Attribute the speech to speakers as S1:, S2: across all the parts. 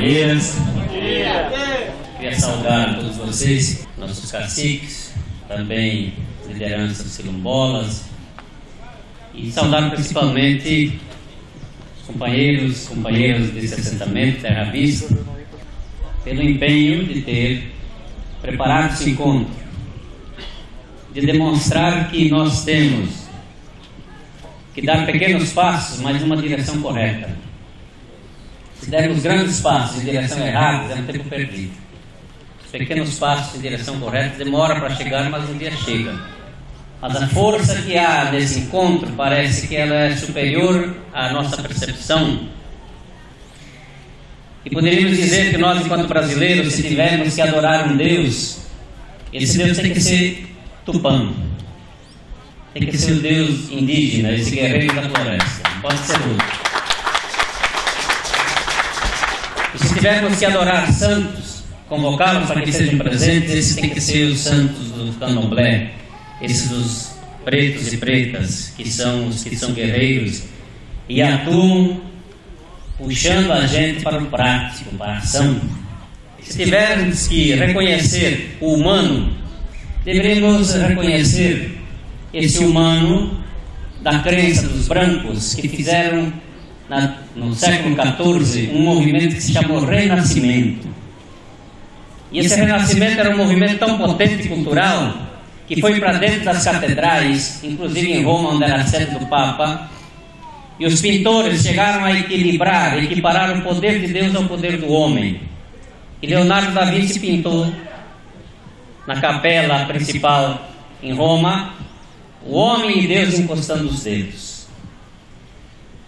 S1: companheiras. Queria saudar a todos vocês, nossos caciques, também lideranças quilombolas, e saudar principalmente os companheiras desse assentamento Terra Vista, pelo empenho de ter preparado esse encontro, de demonstrar que nós temos que dar pequenos passos, mas numa direção correta. Se dermos grandes passos em direção errada, é um tempo perdido. Os pequenos passos em direção correta demora para chegar, mas um dia chega. Mas a força que há nesse encontro parece que ela é superior à nossa percepção. E poderíamos dizer que nós, enquanto brasileiros, se tivermos que adorar um Deus, esse Deus tem que ser Tupã, tem que ser o Deus indígena, esse guerreiro da floresta, não pode ser outro. E se tivermos que adorar santos, convocá-los para que sejam presentes, esses têm que ser os santos do candomblé, esses dos pretos e pretas, que são os que são guerreiros e atuam puxando a gente para o prático, para a ação. Se tivermos que reconhecer o humano, deveríamos reconhecer esse humano da crença dos brancos que fizeram no século XIV um movimento que se chamou Renascimento. E esse Renascimento era um movimento tão potente e cultural que foi para dentro das catedrais, inclusive em Roma, onde era a sede do Papa, e os pintores chegaram a equiparar o poder de Deus ao poder do homem. E Leonardo da Vinci pintou na capela principal em Roma o homem e Deus encostando os dedos.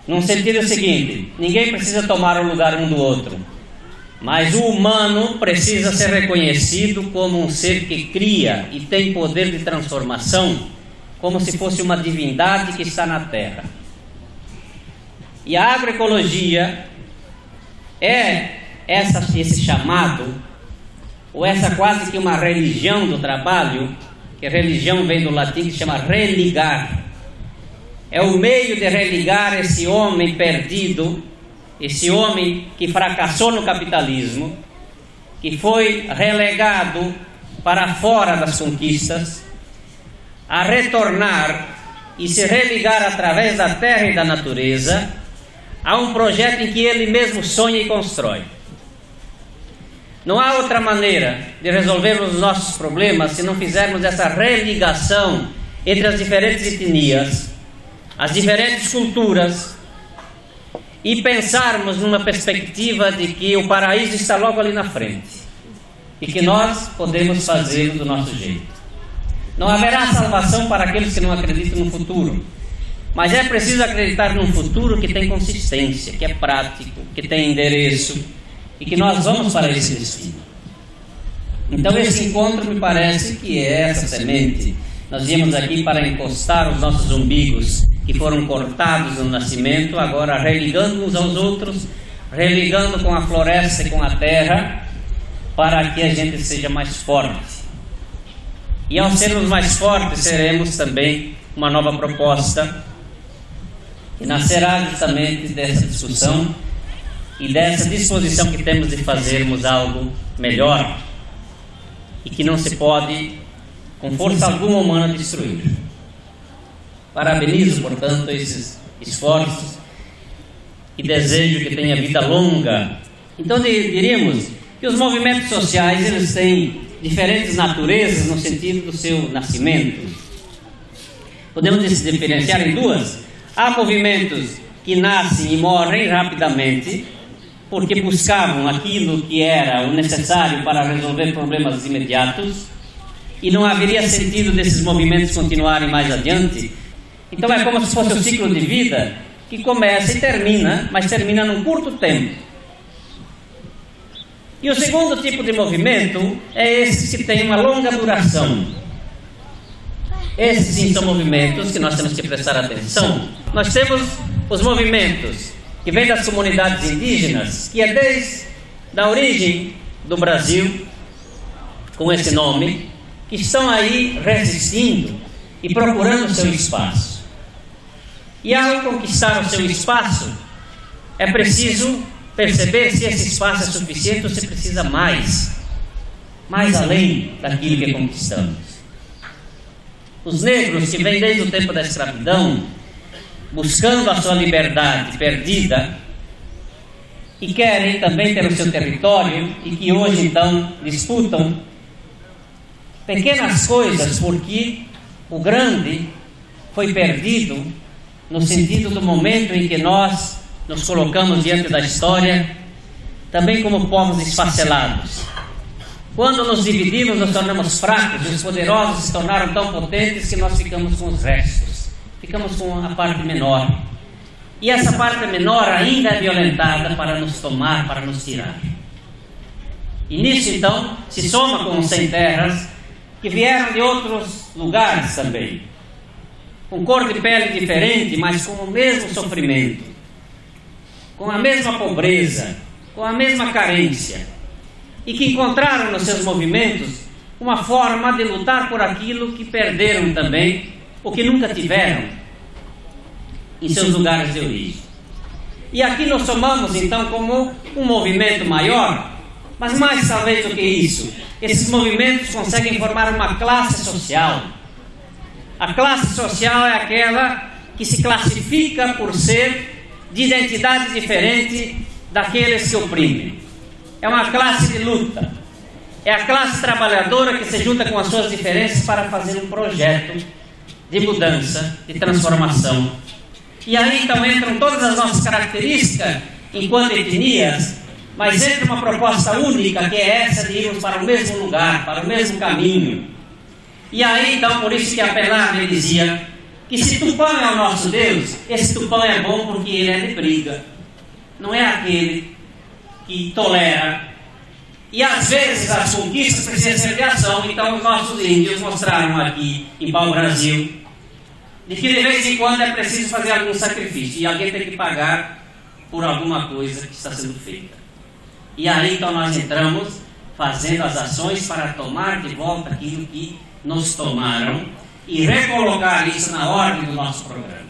S1: Num sentido seguinte, ninguém precisa tomar o lugar um do outro, mas o humano precisa ser reconhecido como um ser que cria e tem poder de transformação, como se fosse uma divindade que está na terra. E a agroecologia é esse chamado, ou essa quase que uma religião do trabalho, que a religião vem do latim, que se chama religar. É o meio de religar esse homem perdido, esse homem que fracassou no capitalismo, que foi relegado para fora das conquistas, a retornar e se religar através da terra e da natureza a um projeto em que ele mesmo sonha e constrói. Não há outra maneira de resolver os nossos problemas se não fizermos essa religação entre as diferentes etnias, as diferentes culturas, e pensarmos numa perspectiva de que o paraíso está logo ali na frente e que nós podemos fazê-lo do nosso jeito. Não haverá salvação para aqueles que não acreditam no futuro, mas é preciso acreditar num futuro que tem consistência, que é prático, que tem endereço e que nós vamos para esse destino. Então esse encontro me parece que é essa semente. Nós viemos aqui para encostar os nossos umbigos que foram cortados no nascimento, agora religando uns aos outros, religando com a floresta e com a terra, para que a gente seja mais forte. E ao sermos mais fortes, seremos também uma nova proposta, que nascerá justamente dessa discussão e dessa disposição que temos de fazermos algo melhor e que não se pode, com força alguma humana, destruir. Parabenizo, portanto, esses esforços e desejo que tenha vida longa. Então diríamos que os movimentos sociais, eles têm diferentes naturezas no sentido do seu nascimento. Podemos diferenciar em duas. Há movimentos que nascem e morrem rapidamente porque buscavam aquilo que era o necessário para resolver problemas imediatos, e não haveria sentido desses movimentos continuarem mais adiante. Então é como se fosse um ciclo de vida que começa e termina, mas termina num curto tempo. E o segundo tipo de movimento é esse que tem uma longa duração. Esses sim são movimentos que nós temos que prestar atenção. Nós temos os movimentos que vêm das comunidades indígenas, que é desde a origem do Brasil, com esse nome, que estão aí resistindo e procurando o seu espaço. E ao conquistar o seu espaço, é preciso perceber se esse espaço é suficiente ou se precisa mais além daquilo que conquistamos. Os negros que vêm desde o tempo da escravidão, buscando a sua liberdade perdida, e querem também ter o seu território, e que hoje então disputam pequenas coisas, porque o grande foi perdido no sentido do momento em que nós nos colocamos diante da história, também como povos esfacelados. Quando nos dividimos, nos tornamos fracos, e os poderosos se tornaram tão potentes que nós ficamos com os restos, ficamos com a parte menor. E essa parte menor ainda é violentada para nos tomar, para nos tirar. E nisso então se soma com os sem terras, que vieram de outros lugares também, com cor de pele diferente, mas com o mesmo sofrimento, com a mesma pobreza, com a mesma carência, e que encontraram nos seus movimentos uma forma de lutar por aquilo que perderam também, ou que nunca tiveram em seus lugares de origem. E aqui nós somamos então como um movimento maior, mas mais talvez do que isso, esses movimentos conseguem formar uma classe social. A classe social é aquela que se classifica por ser de identidade diferente daqueles que oprimem. É uma classe de luta. É a classe trabalhadora que se junta com as suas diferenças para fazer um projeto de mudança, de transformação. E aí então entram todas as nossas características enquanto etnias, mas entra uma proposta única, que é essa de irmos para o mesmo lugar, para o mesmo caminho. E aí então, por isso que Apelarde dizia que se Tupã é o nosso Deus, esse Tupã é bom porque ele é de briga, não é aquele que tolera. E às vezes as conquistas precisam ser de ação. Então os nossos índios mostraram aqui em pau-brasil de que de vez em quando é preciso fazer algum sacrifício, e alguém tem que pagar por alguma coisa que está sendo feita. E aí então nós entramos fazendo as ações para tomar de volta aquilo que nos tomaram e recolocar isso na ordem do nosso programa.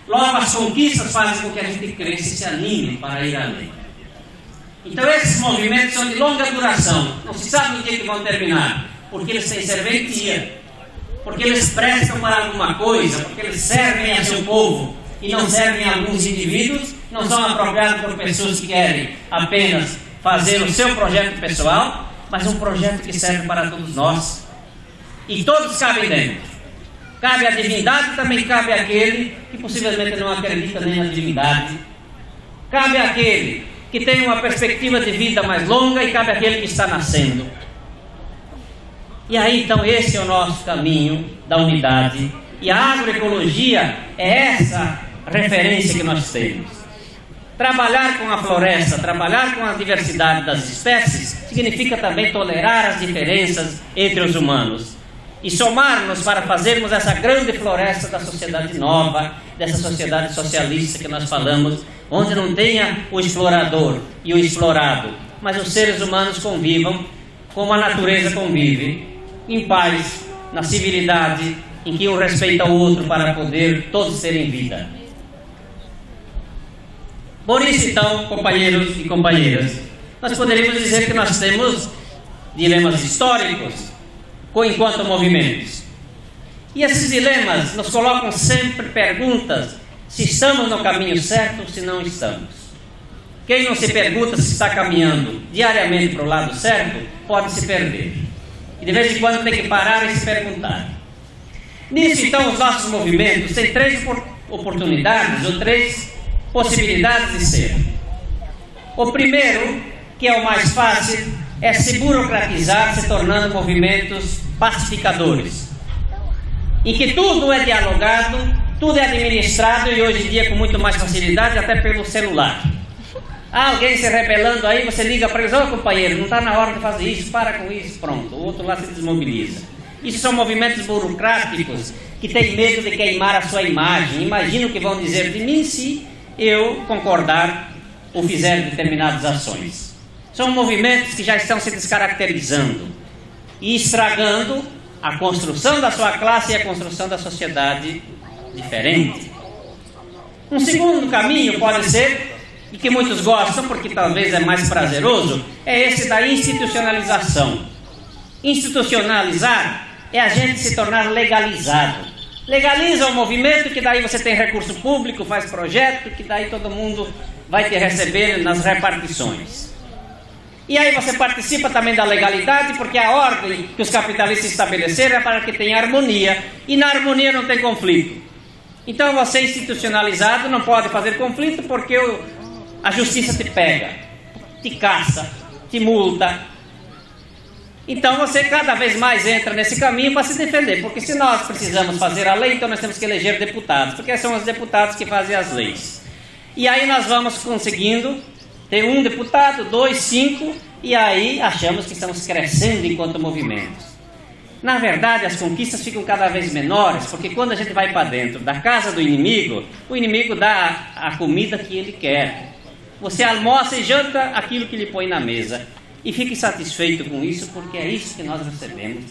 S1: Logo, as conquistas fazem com que a gente cresça e se anime para ir além. Então esses movimentos são de longa duração, não se sabe no dia que vão terminar, porque eles têm serventia, porque eles prestam para alguma coisa, porque eles servem a seu povo e não servem a alguns indivíduos, não são apropriados por pessoas que querem apenas fazer o seu projeto pessoal, mas um projeto que serve para todos nós. E todos cabem dentro. Cabe a divindade, também cabe aquele que possivelmente não acredita nem na divindade. Cabe aquele que tem uma perspectiva de vida mais longa e cabe aquele que está nascendo. E aí então esse é o nosso caminho da unidade. E a agroecologia é essa referência que nós temos. Trabalhar com a floresta, trabalhar com a diversidade das espécies, significa também tolerar as diferenças entre os humanos. E somar-nos para fazermos essa grande floresta da sociedade nova, dessa sociedade socialista que nós falamos, onde não tenha o explorador e o explorado, mas os seres humanos convivam como a natureza convive, em paz, na civilidade, em que um respeita o outro para poder todos terem vida. Por isso então, companheiros e companheiras, nós poderíamos dizer que nós temos dilemas históricos enquanto movimentos. E esses dilemas nos colocam sempre perguntas se estamos no caminho certo ou se não estamos. Quem não se pergunta se está caminhando diariamente para o lado certo, pode se perder. E de vez em quando tem que parar e se perguntar. Nisso então os nossos movimentos têm três oportunidades ou três possibilidades de ser. O primeiro, que é o mais fácil, é se burocratizar, se tornando movimentos pacificadores, em que tudo é dialogado, tudo é administrado e hoje em dia com muito mais facilidade, até pelo celular. Há alguém se rebelando aí, você liga para eles: ô companheiro, não está na hora de fazer isso, para com isso, pronto, o outro lá se desmobiliza. Isso são movimentos burocráticos que têm medo de queimar a sua imagem. Imagina o que vão dizer de mim se eu concordar ou fizer determinadas ações. São movimentos que já estão se descaracterizando e estragando a construção da sua classe e a construção da sociedade diferente. Um segundo caminho pode ser e que muitos gostam porque talvez é mais prazeroso, é esse da institucionalização. Institucionalizar é a gente se tornar legalizado. Legaliza o movimento, que daí você tem recurso público, faz projeto, que daí todo mundo vai te receber nas repartições. E aí você participa também da legalidade, porque a ordem que os capitalistas estabeleceram é para que tenha harmonia, e na harmonia não tem conflito. Então você institucionalizado não pode fazer conflito, porque a justiça te pega, te caça, te multa. Então você cada vez mais entra nesse caminho para se defender, porque se nós precisamos fazer a lei, então nós temos que eleger deputados, porque são os deputados que fazem as leis. E aí nós vamos conseguindo ter 1 deputado, 2, 5, e aí achamos que estamos crescendo enquanto movimentos. Na verdade, as conquistas ficam cada vez menores, porque quando a gente vai para dentro da casa do inimigo, o inimigo dá a comida que ele quer. Você almoça e janta aquilo que lhe põe na mesa. E fique satisfeito com isso, porque é isso que nós recebemos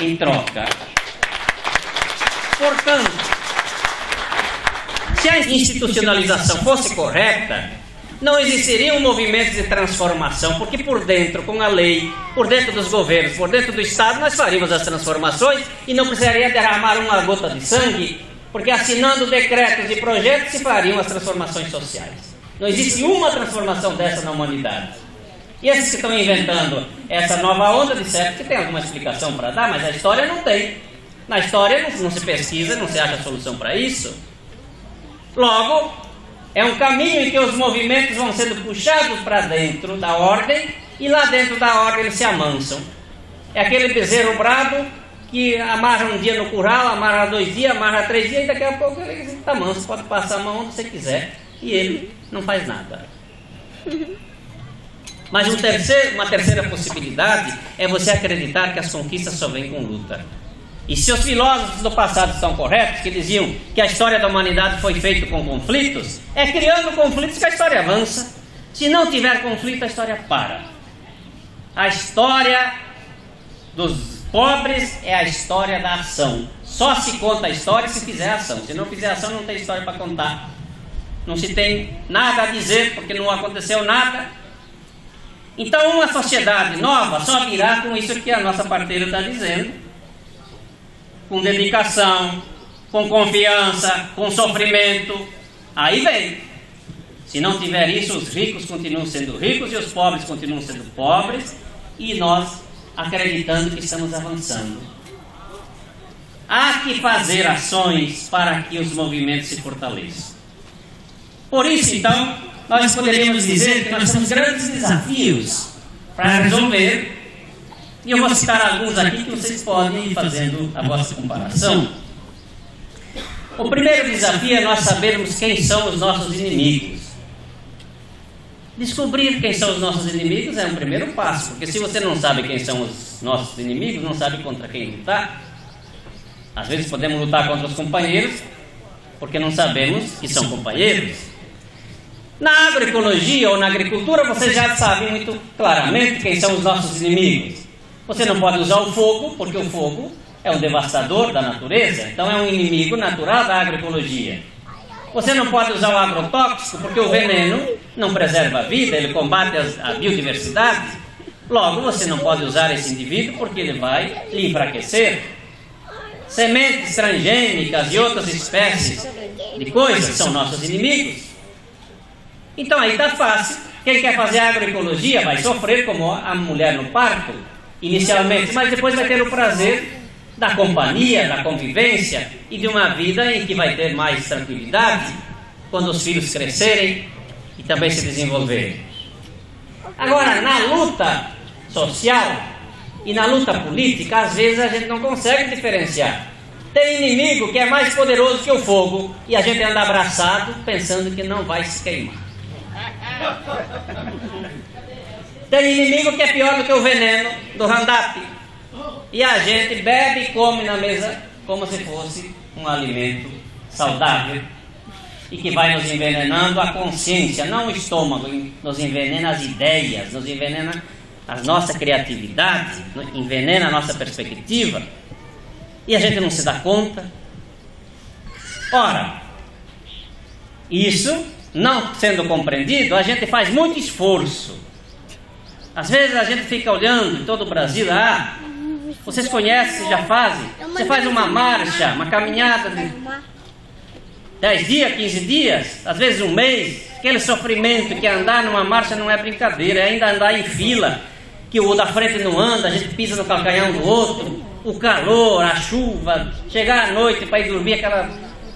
S1: em troca. Portanto, se a institucionalização fosse correta, não existiriam movimentos de transformação, porque por dentro, com a lei, por dentro dos governos, por dentro do Estado, nós faríamos as transformações e não precisaria derramar uma gota de sangue, porque assinando decretos e projetos se fariam as transformações sociais. Não existe uma transformação dessa na humanidade. E esses que estão inventando essa nova onda, disseram que tem alguma explicação para dar, mas a história não tem. Na história não se pesquisa, não se acha solução para isso. Logo, é um caminho em que os movimentos vão sendo puxados para dentro da ordem, e lá dentro da ordem eles se amansam. É aquele bezerro brado que amarra um dia no curral, amarra 2 dias, amarra 3 dias, e daqui a pouco ele está manso, pode passar a mão onde você quiser, e ele não faz nada. Mas uma terceira possibilidade é você acreditar que as conquistas só vêm com luta. E se os filósofos do passado estão corretos, que diziam que a história da humanidade foi feita com conflitos, é criando conflitos que a história avança. Se não tiver conflito, a história para. A história dos pobres é a história da ação. Só se conta a história se fizer ação. Se não fizer ação, não tem história para contar. Não se tem nada a dizer, porque não aconteceu nada. Então uma sociedade nova só virá com isso que a nossa parteira está dizendo, com dedicação, com confiança, com sofrimento. Aí vem. Se não tiver isso, os ricos continuam sendo ricos e os pobres continuam sendo pobres, e nós acreditando que estamos avançando. Há que fazer ações para que os movimentos se fortaleçam. Por isso, então, nós poderíamos dizer que nós temos grandes desafios para resolver, e eu vou citar alguns aqui que vocês podem ir fazendo a vossa comparação. O primeiro desafio é nós sabermos quem são os nossos inimigos. Descobrir quem são os nossos inimigos é um primeiro passo, porque se você não sabe quem são os nossos inimigos, não sabe contra quem lutar. Às vezes podemos lutar contra os companheiros, porque não sabemos que são companheiros. Na agroecologia ou na agricultura, vocês já sabem muito claramente quem são os nossos inimigos. Você não pode usar o fogo, porque o fogo é um devastador da natureza, então é um inimigo natural da agroecologia. Você não pode usar o agrotóxico, porque o veneno não preserva a vida, ele combate a biodiversidade. Logo, você não pode usar esse indivíduo, porque ele vai lhe enfraquecer. Sementes transgênicas e outras espécies de coisas são nossos inimigos. Então aí está fácil. Quem quer fazer agroecologia vai sofrer como a mulher no parto, inicialmente, mas depois vai ter o prazer da companhia, da convivência e de uma vida em que vai ter mais tranquilidade quando os filhos crescerem e também se desenvolverem. Agora, na luta social e na luta política, às vezes a gente não consegue diferenciar. Tem inimigo que é mais poderoso que o fogo e a gente anda abraçado pensando que não vai se queimar. Tem inimigo que é pior do que o veneno do Roundup e a gente bebe e come na mesa como se fosse um alimento saudável e que vai nos envenenando a consciência, não o estômago, nos envenena as ideias, nos envenena a nossa criatividade, envenena a nossa perspectiva e a gente não se dá conta. Ora, isso não sendo compreendido, a gente faz muito esforço. Às vezes a gente fica olhando em todo o Brasil, vocês conhecem, vocês já fazem? Você faz uma marcha, uma caminhada de 10 dias, 15 dias, às vezes um mês. Aquele sofrimento que andar numa marcha não é brincadeira, é ainda andar em fila, que o da frente não anda, a gente pisa no calcanhar um do outro, o calor, a chuva, chegar à noite para ir dormir, aquela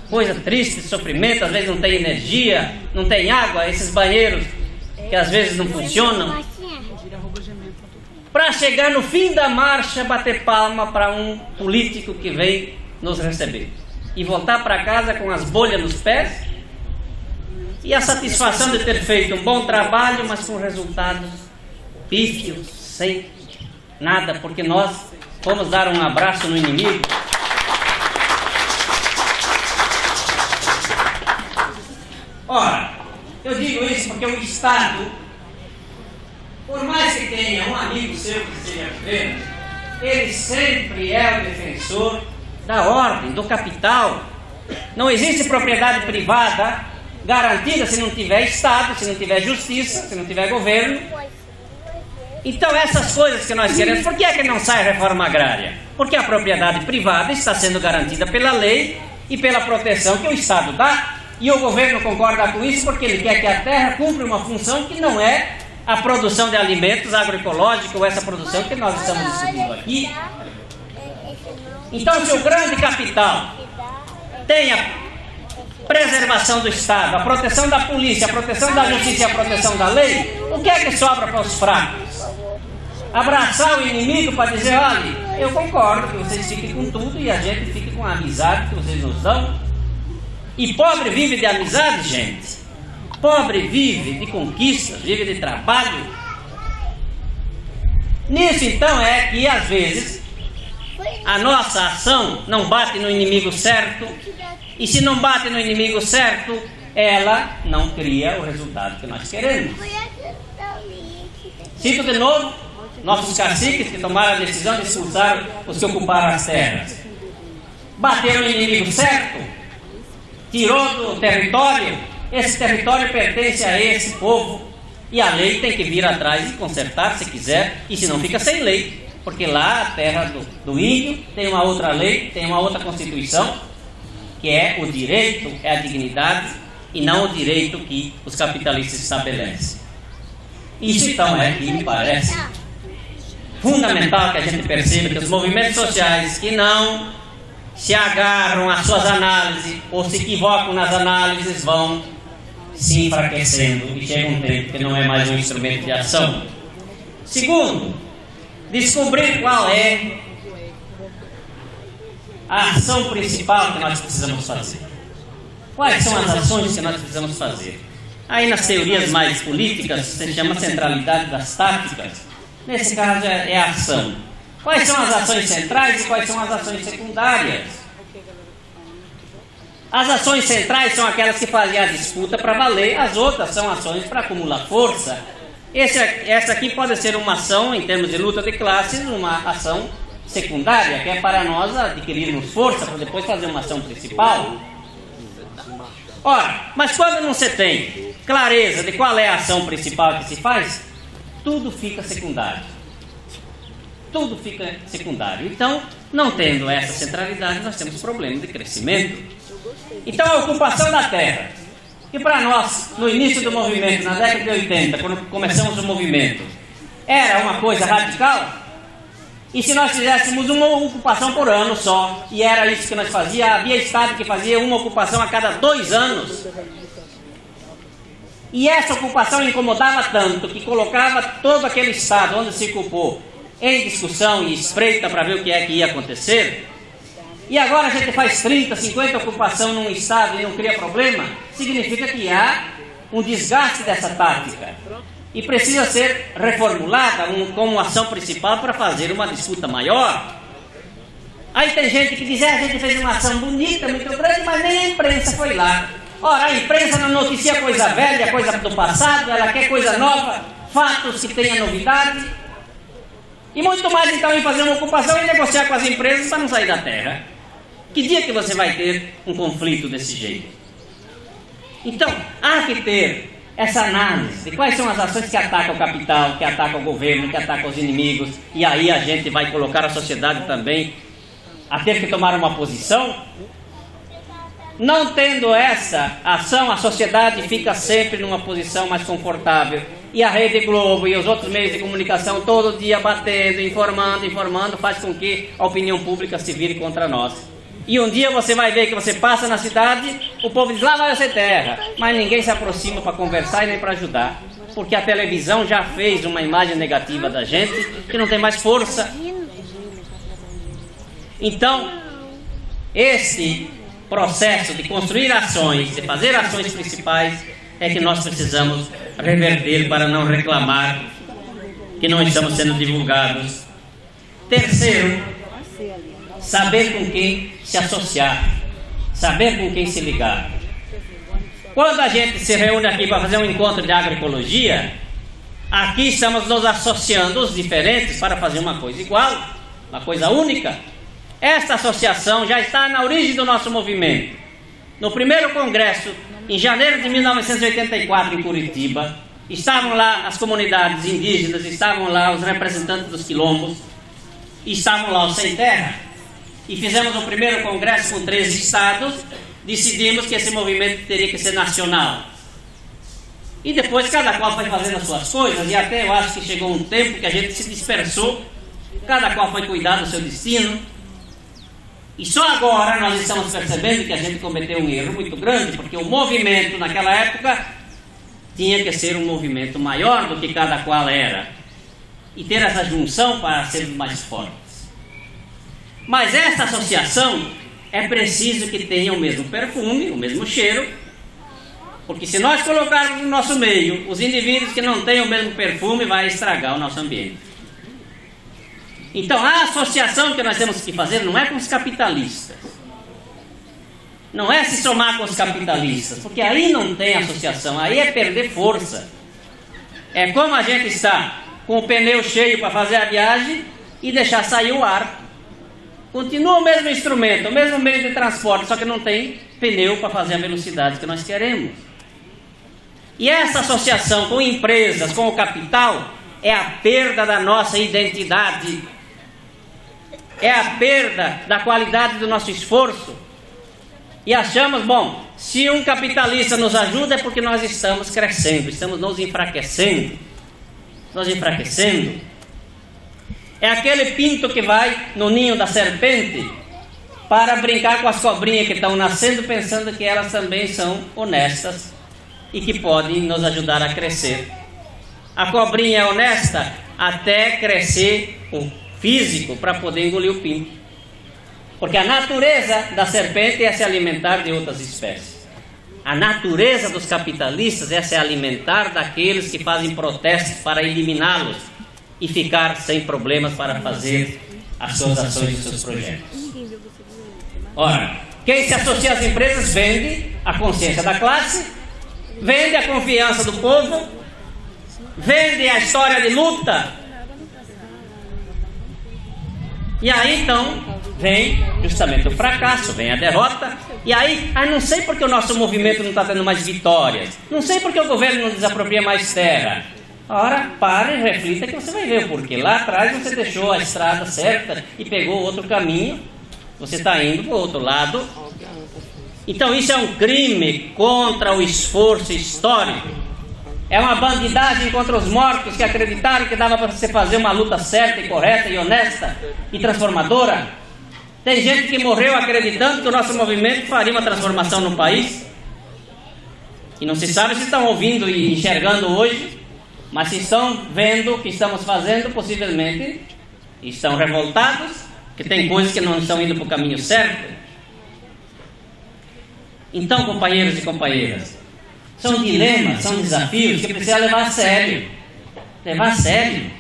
S1: coisa triste, sofrimento, às vezes não tem energia, não tem água, esses banheiros que às vezes não funcionam. Para chegar no fim da marcha, bater palma para um político que vem nos receber e voltar para casa com as bolhas nos pés e a satisfação de ter feito um bom trabalho, mas com resultados pífios, sem nada, porque nós fomos dar um abraço no inimigo. Ora, eu digo isso porque o Estado, por mais que tenha um amigo seu que esteja vivendo, ele sempre é o defensor da ordem, do capital. Não existe propriedade privada garantida se não tiver Estado, se não tiver justiça, se não tiver governo. Então essas coisas que nós queremos, por que é que não sai a reforma agrária? Porque a propriedade privada está sendo garantida pela lei e pela proteção que o Estado dá, e o governo concorda com isso porque ele quer que a terra cumpra uma função que não é a produção de alimentos agroecológicos, ou essa produção que nós estamos discutindo aqui. Então, se o grande capital tem a preservação do Estado, a proteção da polícia, a proteção da justiça e a proteção da lei, o que é que sobra para os fracos? Abraçar o inimigo para dizer, olha, eu concordo que vocês fiquem com tudo e a gente fique com a amizade que vocês nos dão. E pobre vive de amizade, gente. Pobre vive de conquistas, vive de trabalho. Nisso então é que às vezes a nossa ação não bate no inimigo certo, e se não bate no inimigo certo, ela não cria o resultado que nós queremos. Cito de novo nossos caciques que tomaram a decisão de expulsar os que ocuparam as terras. Bateram no inimigo certo, tirou do território, esse território pertence a esse povo, e a lei tem que vir atrás e consertar se quiser, e se não fica sem lei, porque lá a terra do índio tem uma outra lei, tem uma outra constituição, que é o direito, é a dignidade, e não o direito que os capitalistas estabelecem. Isso então é que me parece fundamental que a gente perceba que os movimentos sociais que não se agarram às suas análises ou se equivocam nas análises vão se enfraquecendo e chega um tempo que não é mais um instrumento de ação. Segundo, descobrir qual é a ação principal que nós precisamos fazer. Quais são as ações que nós precisamos fazer? Aí nas teorias mais políticas se chama centralidade das táticas. Nesse caso é a ação. Quais são as ações centrais e quais são as ações secundárias? As ações centrais são aquelas que fazem a disputa para valer, as outras são ações para acumular força. Essa aqui pode ser uma ação, em termos de luta de classes, uma ação secundária, que é para nós adquirirmos força para depois fazer uma ação principal. Ora, mas quando não se tem clareza de qual é a ação principal que se faz, tudo fica secundário. Tudo fica secundário. Então, não tendo essa centralidade, nós temos problema de crescimento. Então, a ocupação da terra, que para nós, no início do movimento, na década de 80, quando começamos o movimento, era uma coisa radical, e se nós fizéssemos uma ocupação por ano só, e era isso que nós fazíamos, havia estado que fazia uma ocupação a cada 2 anos, e essa ocupação incomodava tanto, que colocava todo aquele estado onde se ocupou em discussão e espreita para ver o que é que ia acontecer, e agora a gente faz 30, 50 ocupação num estado e não cria problema, significa que há um desgaste dessa tática e precisa ser reformulada como ação principal para fazer uma disputa maior. Aí tem gente que diz, a gente fez uma ação bonita, muito grande, mas nem a imprensa foi lá. Ora, a imprensa não noticia coisa velha, coisa do passado, ela quer coisa nova, fatos que tenha novidade. E muito mais então em fazer uma ocupação e negociar com as empresas para não sair da terra. Que dia que você vai ter um conflito desse jeito? Então, há que ter essa análise de quais são as ações que atacam o capital, que atacam o governo, que atacam os inimigos, e aí a gente vai colocar a sociedade também a ter que tomar uma posição. Não tendo essa ação, a sociedade fica sempre numa posição mais confortável. E a Rede Globo e os outros meios de comunicação todo dia batendo, informando, faz com que a opinião pública se vire contra nós. E um dia você vai ver que você passa na cidade, o povo diz, lá vai você terra, mas ninguém se aproxima para conversar e nem para ajudar, porque a televisão já fez uma imagem negativa da gente que não tem mais força. Então, esse processo de construir ações, de fazer ações principais, é que nós precisamos reverter para não reclamar que não estamos sendo divulgados. Terceiro, saber com quem se associar, saber com quem se ligar. Quando a gente se reúne aqui para fazer um encontro de agroecologia, aqui estamos nos associando os diferentes para fazer uma coisa igual, uma coisa única. Esta associação já está na origem do nosso movimento. No primeiro congresso, em janeiro de 1984, em Curitiba, estavam lá as comunidades indígenas, estavam lá os representantes dos quilombos, estavam lá os sem terra, e fizemos o primeiro congresso com 13 estados, decidimos que esse movimento teria que ser nacional. E depois cada qual foi fazendo as suas coisas, e até eu acho que chegou um tempo que a gente se dispersou, cada qual foi cuidar do seu destino. E só agora nós estamos percebendo que a gente cometeu um erro muito grande, porque o movimento naquela época tinha que ser um movimento maior do que cada qual era, e ter essa junção para sermos mais fortes. Mas essa associação é preciso que tenha o mesmo perfume, o mesmo cheiro, porque se nós colocarmos no nosso meio os indivíduos que não têm o mesmo perfume, vai estragar o nosso ambiente. Então a associação que nós temos que fazer não é com os capitalistas, não é se somar com os capitalistas, porque aí não tem associação, aí é perder força. É como a gente está com o pneu cheio para fazer a viagem e deixar sair o ar. Continua o mesmo instrumento, o mesmo meio de transporte, só que não tem pneu para fazer a velocidade que nós queremos. E essa associação com empresas, com o capital, é a perda da nossa identidade, é a perda da qualidade do nosso esforço. E achamos, bom, se um capitalista nos ajuda é porque nós estamos crescendo, estamos nos enfraquecendo. É aquele pinto que vai no ninho da serpente para brincar com as cobrinhas que estão nascendo, pensando que elas também são honestas e que podem nos ajudar a crescer. A cobrinha é honesta até crescer o físico para poder engolir o pinto. Porque a natureza da serpente é se alimentar de outras espécies. A natureza dos capitalistas é se alimentar daqueles que fazem protestos para eliminá-los e ficar sem problemas para fazer as suas ações e os seus projetos. Ora, quem se associa às empresas vende a consciência da classe, vende a confiança do povo, vende a história de luta. E aí então vem justamente o fracasso, vem a derrota. E aí, não sei porque o nosso movimento não está tendo mais vitórias, não sei porque o governo não desapropria mais terra. Ora, pare e reflita que você vai ver o porquê. Lá atrás você deixou a estrada certa e pegou outro caminho, você está indo para o outro lado. Então isso é um crime contra o esforço histórico. É uma bandidagem contra os mortos que acreditaram que dava para você fazer uma luta certa e correta e honesta e transformadora. Tem gente que morreu acreditando que o nosso movimento faria uma transformação no país. E não se sabe se estão ouvindo e enxergando hoje, mas se estão vendo o que estamos fazendo, possivelmente estão revoltados, que tem coisas que não estão indo para o caminho certo. Então, companheiros e companheiras, são dilemas, são desafios que precisa levar a sério. Levar a sério.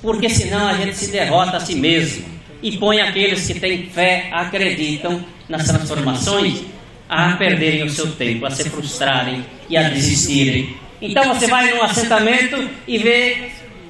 S1: Porque senão a gente se derrota a si mesmo e põe aqueles que têm fé, acreditam nas transformações, a perderem o seu tempo, a se frustrarem e a desistirem. Então você vai num assentamento e vê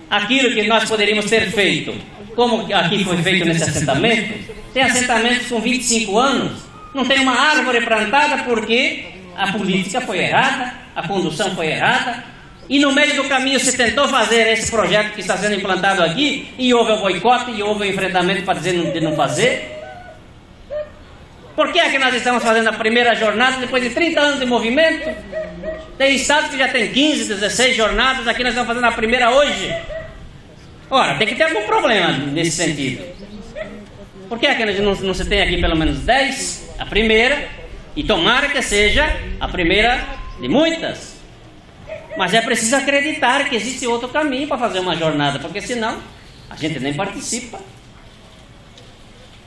S1: aquilo que nós poderíamos ter feito. Como aqui foi feito nesse assentamento, tem assentamentos com 25 anos, não tem uma árvore plantada porque a política foi errada, a condução foi errada, e no meio do caminho se tentou fazer esse projeto que está sendo implantado aqui, e houve o boicote, e houve o enfrentamento para dizer de não fazer. Por que é que nós estamos fazendo a primeira jornada depois de 30 anos de movimento? Tem estados que já tem 15, 16 jornadas, aqui nós estamos fazendo a primeira hoje. Ora, tem que ter algum problema nesse sentido. Por que é que não se tem aqui pelo menos 10? A primeira, e tomara que seja a primeira de muitas. Mas é preciso acreditar que existe outro caminho para fazer uma jornada, porque senão a gente nem participa.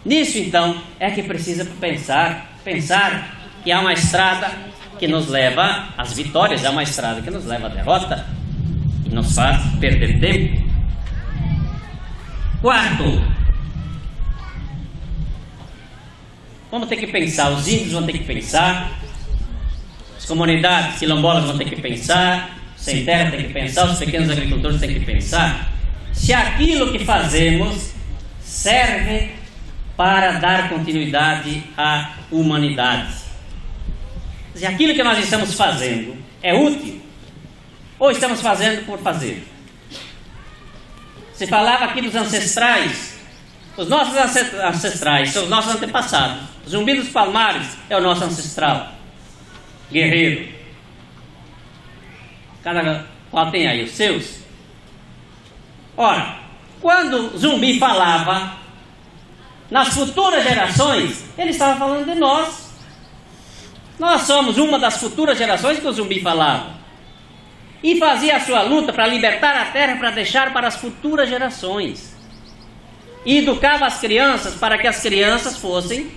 S1: Nisso então é que precisa pensar que há uma estrada que nos leva às vitórias, há uma estrada que nos leva à derrota e nos faz perder tempo. Quarto, vamos ter que pensar, os índios vão ter que pensar, as comunidades quilombolas vão ter que pensar, sem terra tem que pensar, os pequenos agricultores têm que pensar se aquilo que fazemos serve para dar continuidade à humanidade. Se aquilo que nós estamos fazendo é útil ou estamos fazendo por fazer. Se falava aqui dos ancestrais, os nossos ancestrais são os nossos antepassados. Zumbi dos Palmares é o nosso ancestral, guerreiro. Cada qual tem aí os seus. Ora, quando Zumbi falava nas futuras gerações, ele estava falando de nós. Nós somos uma das futuras gerações que o Zumbi falava. E fazia a sua luta para libertar a terra, para deixar para as futuras gerações. E educava as crianças para que as crianças fossem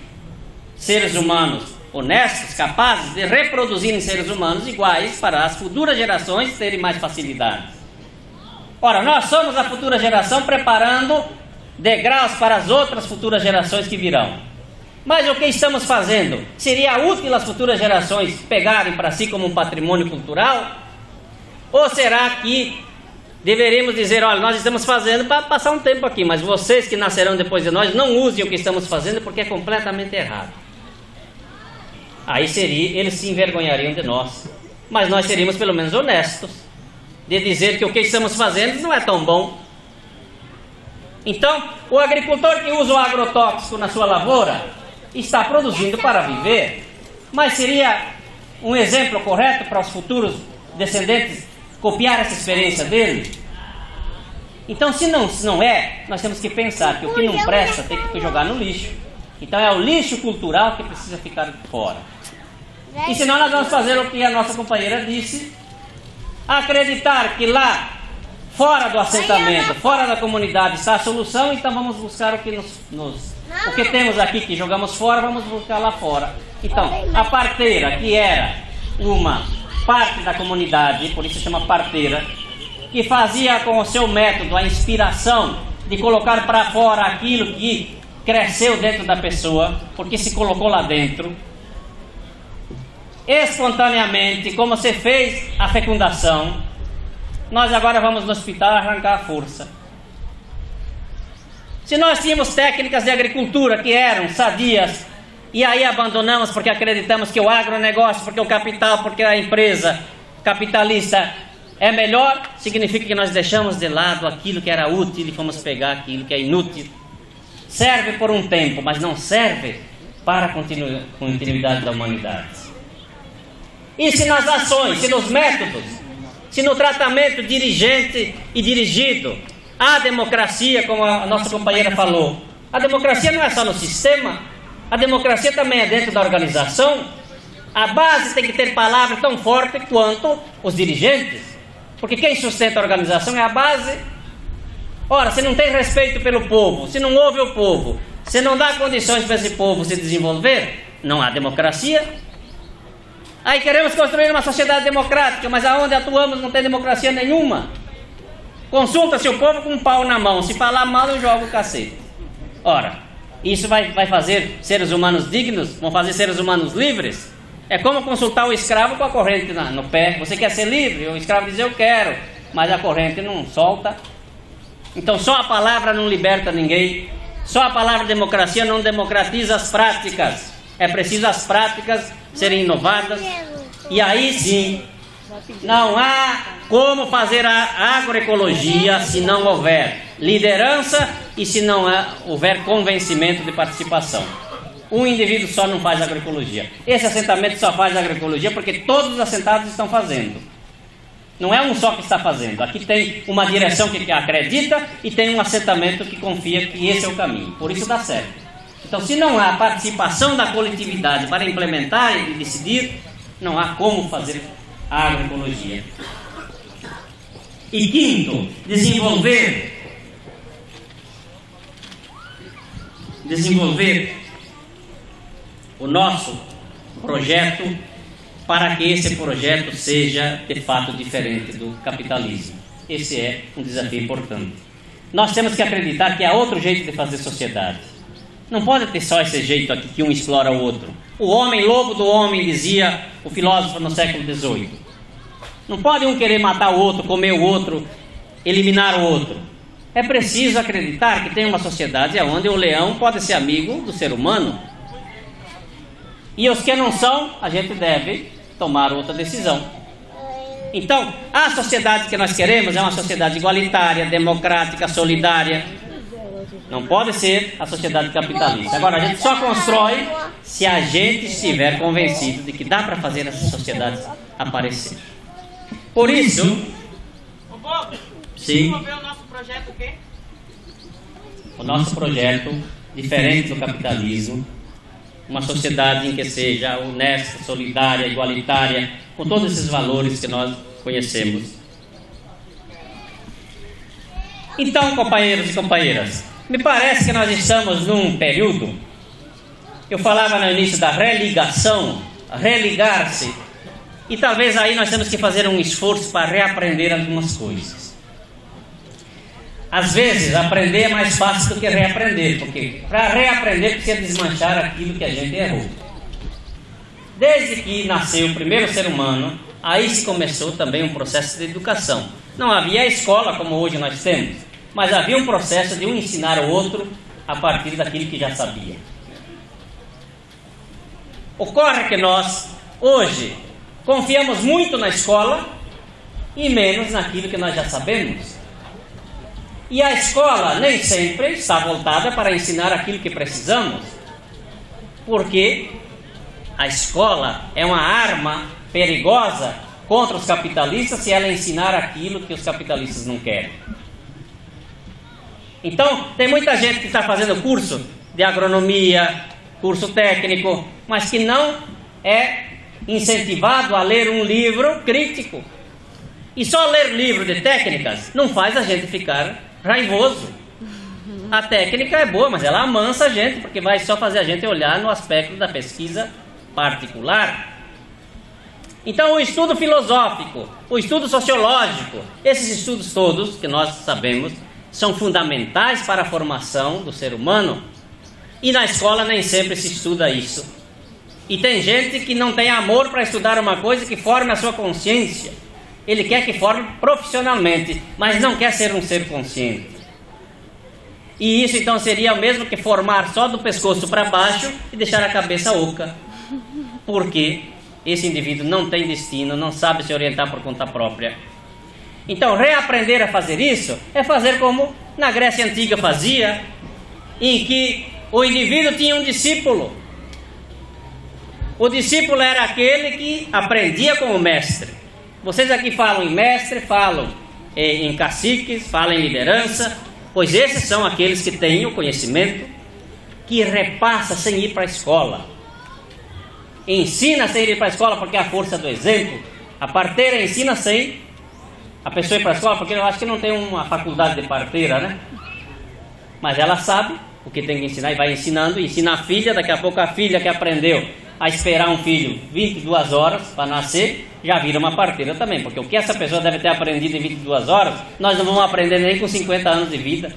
S1: seres humanos honestos, capazes de reproduzirem seres humanos iguais para as futuras gerações terem mais facilidade. Ora, nós somos a futura geração preparando degraus para as outras futuras gerações que virão. Mas o que estamos fazendo? Seria útil as futuras gerações pegarem para si como um patrimônio cultural? Ou será que deveríamos dizer, olha, nós estamos fazendo para passar um tempo aqui, mas vocês que nascerão depois de nós, não usem o que estamos fazendo porque é completamente errado. Aí eles se envergonhariam de nós. Mas nós seríamos pelo menos honestos de dizer que o que estamos fazendo não é tão bom. Então, o agricultor que usa o agrotóxico na sua lavoura está produzindo para viver, mas seria um exemplo correto para os futuros descendentes copiar essa experiência dele? Então, se não é, nós temos que pensar que o que não presta tem que jogar no lixo. Então é o lixo cultural que precisa ficar fora. E senão nós vamos fazer o que a nossa companheira disse, acreditar que lá fora do assentamento, fora da comunidade está a solução, então vamos buscar o que o que temos aqui que jogamos fora, vamos buscar lá fora. Então, a parteira, que era uma parte da comunidade, por isso se chama parteira, que fazia com o seu método a inspiração de colocar para fora aquilo que cresceu dentro da pessoa, porque se colocou lá dentro, espontaneamente, como se fez a fecundação. Nós agora vamos no hospital arrancar a força. Se nós tínhamos técnicas de agricultura que eram sadias, e aí abandonamos porque acreditamos que o agronegócio, porque o capital, porque a empresa capitalista é melhor, significa que nós deixamos de lado aquilo que era útil e fomos pegar aquilo que é inútil. Serve por um tempo, mas não serve para a continuidade da humanidade. E se nas ações, se nos métodos, se no tratamento dirigente e dirigido, há democracia, como a nossa companheira falou, a democracia não é só no sistema, a democracia também é dentro da organização. A base tem que ter palavra tão forte quanto os dirigentes, porque quem sustenta a organização é a base. Ora, se não tem respeito pelo povo, se não ouve o povo, se não dá condições para esse povo se desenvolver, não há democracia. Aí queremos construir uma sociedade democrática, mas aonde atuamos não tem democracia nenhuma. Consulta-se o povo com um pau na mão, se falar mal eu jogo o cacete. Ora, isso vai fazer seres humanos dignos? Vão fazer seres humanos livres? É como consultar o escravo com a corrente no pé. Você quer ser livre? O escravo diz eu quero, mas a corrente não solta. Então só a palavra não liberta ninguém. Só a palavra democracia não democratiza as práticas. É preciso as práticas serem inovadas, E aí sim, não há como fazer a agroecologia se não houver liderança e se não houver convencimento de participação. Um indivíduo só não faz agroecologia. Esse assentamento só faz agroecologia porque todos os assentados estão fazendo. Não é um só que está fazendo. Aqui tem uma direção que acredita e tem um assentamento que confia que esse é o caminho. Por isso dá certo. Então, se não há participação da coletividade para implementar e decidir, não há como fazer a agroecologia. E quinto, desenvolver o nosso projeto para que esse projeto seja de fato diferente do capitalismo. Esse é um desafio importante. Nós temos que acreditar que há outro jeito de fazer sociedade. Não pode ter só esse jeito aqui que um explora o outro. O homem lobo do homem, dizia o filósofo no século XVIII. Não pode um querer matar o outro, comer o outro, eliminar o outro. É preciso acreditar que tem uma sociedade onde o leão pode ser amigo do ser humano. E os que não são, a gente deve tomar outra decisão. Então, a sociedade que nós queremos é uma sociedade igualitária, democrática, solidária. Não pode ser a sociedade capitalista. Agora, a gente só constrói se a gente estiver convencido de que dá para fazer essas sociedades aparecer. Por isso...
S2: Ô Bob,
S1: sim.
S2: vamos ver o nosso projeto o quê?
S1: O nosso projeto, diferente do capitalismo, uma sociedade em que seja honesta, solidária, igualitária, com todos esses valores que nós conhecemos. Então, companheiros e companheiras, me parece que nós estamos num período, eu falava no início da religação, religar-se, e talvez aí nós temos que fazer um esforço para reaprender algumas coisas. Às vezes, aprender é mais fácil do que reaprender, porque para reaprender precisa desmanchar aquilo que a gente errou. Desde que nasceu o primeiro ser humano, aí se começou também um processo de educação. Não havia escola como hoje nós temos, mas havia um processo de um ensinar o outro a partir daquilo que já sabia. Ocorre que nós, hoje, confiamos muito na escola e menos naquilo que nós já sabemos. E a escola nem sempre está voltada para ensinar aquilo que precisamos, porque a escola é uma arma perigosa contra os capitalistas se ela ensinar aquilo que os capitalistas não querem. Então, tem muita gente que está fazendo curso de agronomia, curso técnico, mas que não é incentivado a ler um livro crítico. E só ler livro de técnicas não faz a gente ficar raivoso. A técnica é boa, mas ela amansa a gente, porque vai só fazer a gente olhar no aspecto da pesquisa particular. Então, o estudo filosófico, o estudo sociológico, esses estudos todos que nós sabemos são fundamentais para a formação do ser humano, e na escola nem sempre se estuda isso. E tem gente que não tem amor para estudar uma coisa que forme a sua consciência. Ele quer que forme profissionalmente, mas não quer ser um ser consciente. E isso então seria o mesmo que formar só do pescoço para baixo e deixar a cabeça oca. Porque esse indivíduo não tem destino, não sabe se orientar por conta própria. Então, reaprender a fazer isso é fazer como na Grécia Antiga fazia, em que o indivíduo tinha um discípulo. O discípulo era aquele que aprendia com o mestre. Vocês aqui falam em mestre, falam em caciques, falam em liderança, pois esses são aqueles que têm o conhecimento, que repassa sem ir para a escola. Ensina sem ir para a escola, porque é a força do exemplo. A parteira ensina sem a pessoa ir para a escola, porque eu acho que não tem uma faculdade de parteira, né? Mas ela sabe o que tem que ensinar e vai ensinando, ensina a filha, daqui a pouco a filha que aprendeu a esperar um filho 22 horas para nascer, já vira uma parteira também, porque o que essa pessoa deve ter aprendido em 22 horas, nós não vamos aprender nem com 50 anos de vida.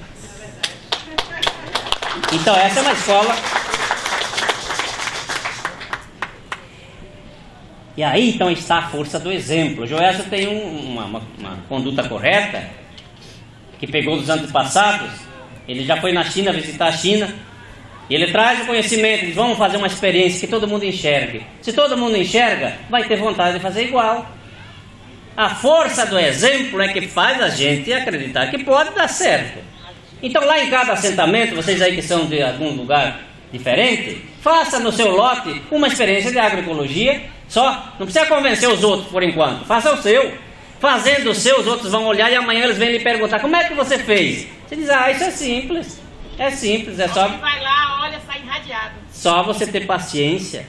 S1: Então essa é uma escola. E aí então está a força do exemplo. Joelson tem uma conduta correta, que pegou dos antepassados. Ele já foi na China visitar a China, E ele traz o conhecimento, diz, vamos fazer uma experiência que todo mundo enxergue. Se todo mundo enxerga, vai ter vontade de fazer igual. A força do exemplo é que faz a gente acreditar que pode dar certo. Então lá em cada assentamento, vocês aí que são de algum lugar diferente, faça no seu lote uma experiência de agroecologia só. Não precisa convencer os outros por enquanto, faça o seu. Fazendo o seu, os outros vão olhar e amanhã eles vêm lhe perguntar, como é que você fez? Você diz, isso é simples. É simples, é só...
S2: vai lá, olha, sai irradiado.
S1: Só você ter paciência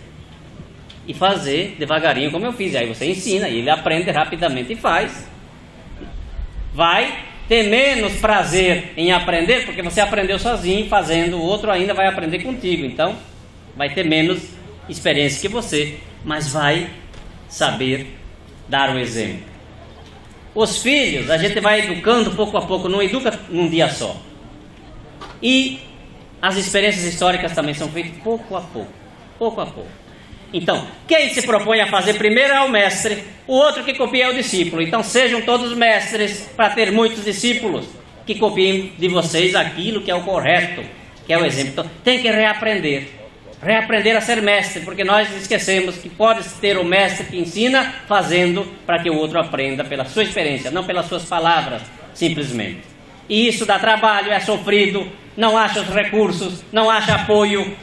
S1: e fazer devagarinho como eu fiz. Aí você ensina e ele aprende rapidamente e faz. Vai ter menos prazer em aprender, porque você aprendeu sozinho, fazendo, o outro ainda vai aprender contigo. Então, vai ter menos experiência que você, mas vai saber dar o exemplo. Os filhos, a gente vai educando pouco a pouco, não educa num dia só. E as experiências históricas também são feitas pouco a pouco, pouco a pouco. Então, quem se propõe a fazer primeiro é o mestre, o outro que copia é o discípulo. Então sejam todos mestres para ter muitos discípulos que copiem de vocês aquilo que é o correto, que é o exemplo. Então tem que reaprender a ser mestre, porque nós esquecemos que pode ter o mestre que ensina fazendo para que o outro aprenda pela sua experiência, não pelas suas palavras, simplesmente. E isso dá trabalho, é sofrido, não acha os recursos, não acha apoio.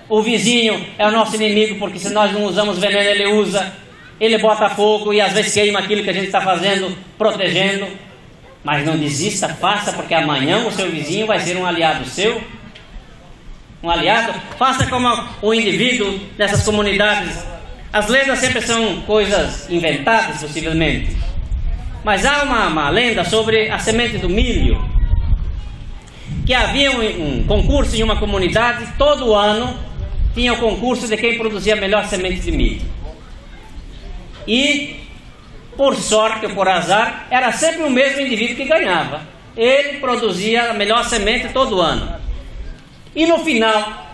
S1: O vizinho é o nosso inimigo, porque se nós não usamos veneno, ele usa. Ele bota fogo e às vezes queima aquilo que a gente está fazendo, protegendo. Mas não desista, faça, porque amanhã o seu vizinho vai ser um aliado seu. Um aliado. Faça como o indivíduo nessas comunidades. As lendas sempre são coisas inventadas, possivelmente. Mas há uma lenda sobre a semente do milho. Que havia um concurso em uma comunidade, todo ano tinha o concurso de quem produzia a melhor semente de milho. E, por sorte ou por azar, era sempre o mesmo indivíduo que ganhava. Ele produzia a melhor semente todo ano. E no final,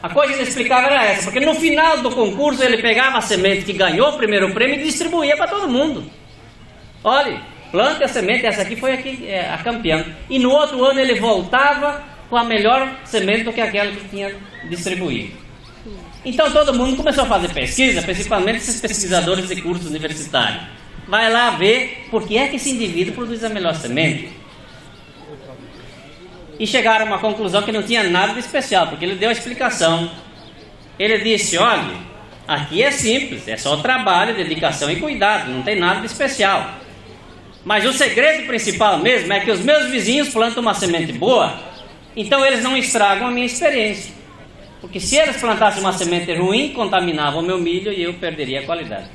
S1: a coisa inexplicável era essa, porque no final do concurso ele pegava a semente que ganhou o primeiro prêmio e distribuía para todo mundo. Olha, plante a semente, essa aqui foi a campeã. E no outro ano ele voltava com a melhor semente do que aquela que tinha distribuído. Então todo mundo começou a fazer pesquisa, principalmente esses pesquisadores de cursos universitários. Vai lá ver por que é que esse indivíduo produz a melhor semente. E chegaram a uma conclusão que não tinha nada de especial, porque ele deu a explicação. Ele disse, olha, aqui é simples, é só trabalho, dedicação e cuidado, não tem nada de especial. Mas o segredo principal mesmo é que os meus vizinhos plantam uma semente boa, então eles não estragam a minha experiência. Porque se eles plantassem uma semente ruim, contaminavam o meu milho e eu perderia a qualidade.